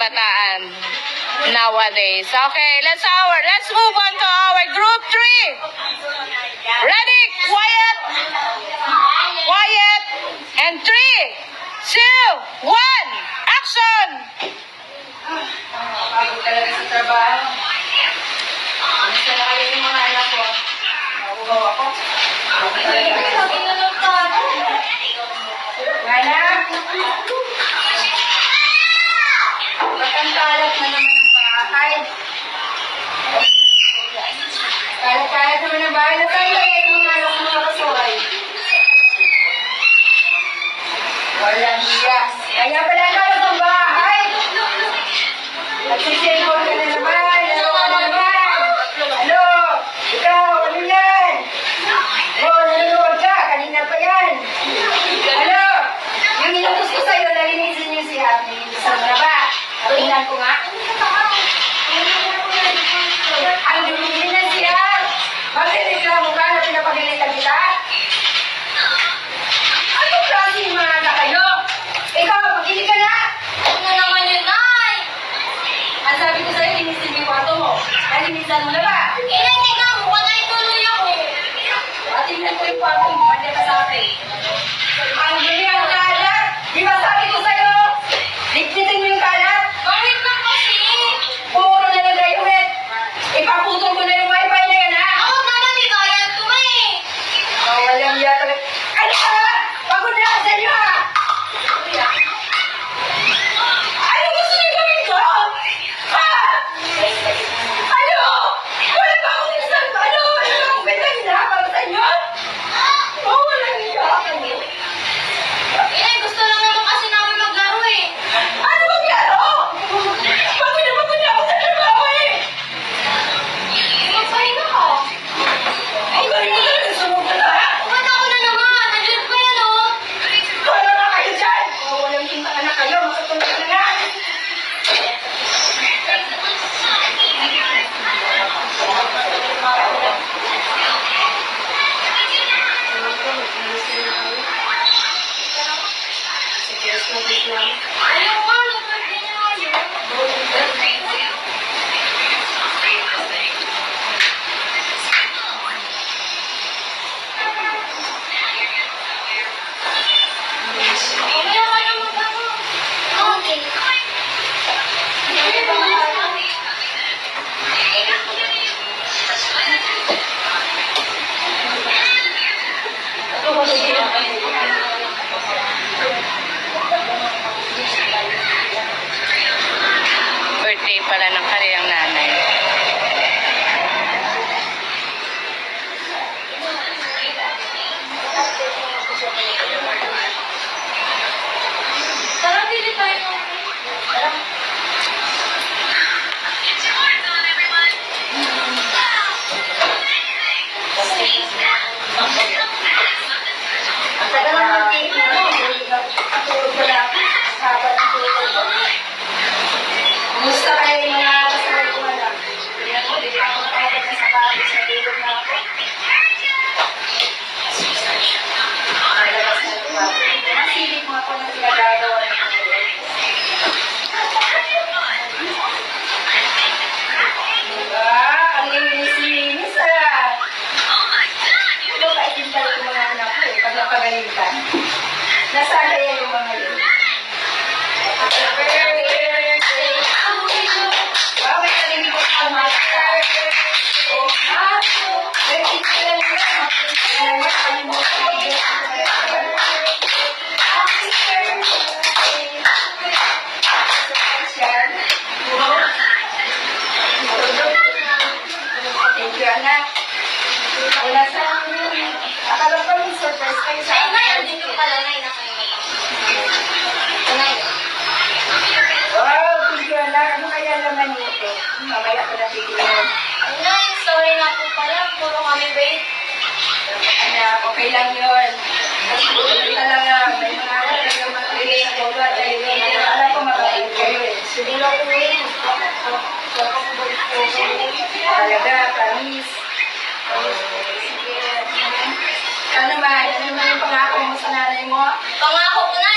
kabataan nowadays. Okay, let's move on to our group 3. Ready? Quiet. Quiet. And 3, 2, 1. Action! Pagod talaga sa trabaho. Basta na kayo yung mga anak ko. Nakugaw ako. Sabi na lang tayo. Anak! Ba't ang kalat na naman ang bahay? Kalat-kalat naman ang bahay. Natanggal yung mga anak ko mga kasuhay. Walang hiya. Kaya pala kalat ang bahay. At sisilbol ka na naman. Laro ka na naman. Ano? Ikaw, ano yan? Oh, nanonood ka. Kanina pa yan. Ano? Yung inutos ko sa'yo, nalinisin niyo si Happy. Gusto mo na ba? Tingnan ko nga. Ang lumilin na siya. Magreklamo ka na pinapagalitan kita? Ano klase yung mga anak kayo? Ikaw, makinig ka na. Ano naman yun, Nay? Ang sabi ko sa'yo, linisin mo yung kwarto mo. Nalinisan mo na ba? Tingnan mo, patay tuloy ako. Tingnan ko yung kwarto mo, pati ka sa akin. Ang dumi ang kalat. Di ba sabi ko sa'yo? Ligpitin mo yung kalat. Bakit na kasi? Puro na nagayuhit. Ipaputol ko na yung wifi na yan, ha? Ako naman, may bayad ko eh. Walang yata. Ano ka? Pagod na ako sa inyo, ha? Ano gusto niyo gawin ko? Ha? Ano? Wala ba akong isang ano? Wala ba akong betang para sa inyo? Walang hiya kayo. Gusto lang naman kasi namin maglaro eh. Ano maglaro? Pagod na ako sa trabaho eh. Magpahinga ka. Ang galing mo na, sunog ka na. Ba't ako na naman? Nandiyan pa yan oh. Wala na kayo dyan. Walang hintaan na kayo. Makatulog na nga. Ayaw nga, nag-birthday niya ngayon. Mamaya ka na mag-ano. Okay. Birthday pala ng kanilang nanay. Tara, pili tayo. Tara. Ang tagal ng mag-take mo. Natulog ko lang. Haba ng tulog ko. Kumusta kayo yung mga kasaway ko lang? Tingnan mo, di pa ako nakakabot na sa bahay. Sa tulog na ako. Nalabas na ito ako. Masilip mo ako ng pinagagawa ng mga tulog. Diba? Ang linis-linis ah. Ito pa itin pala yung mga anak ko eh. Pag napagalitan. Nasaan kaya yung mga yun? Happy birthday! Wow, may narinig ko sa mata. Oh, ha? May itin lang yan. May kalimutan ko dyan. Happy birthday! Yan. Thank you, anak. Wala sa akin. Akala ko yung surprise kayo sa akin. Ay, dito pala na inakayo. Wow, thank you, anak. Ano kaya naman nito? Mamaya ko na tignan. Nay, sorry na po pala. Puro kami wait. Anak, okay lang yun. Ito lang nga. May mga anak na yung mga release ko. Alam ko mabait kayo eh. Hindi lang po wait. Talaga, promise. Sige. Ano naman yung pangako mo sa nanay mo? Pangako ko na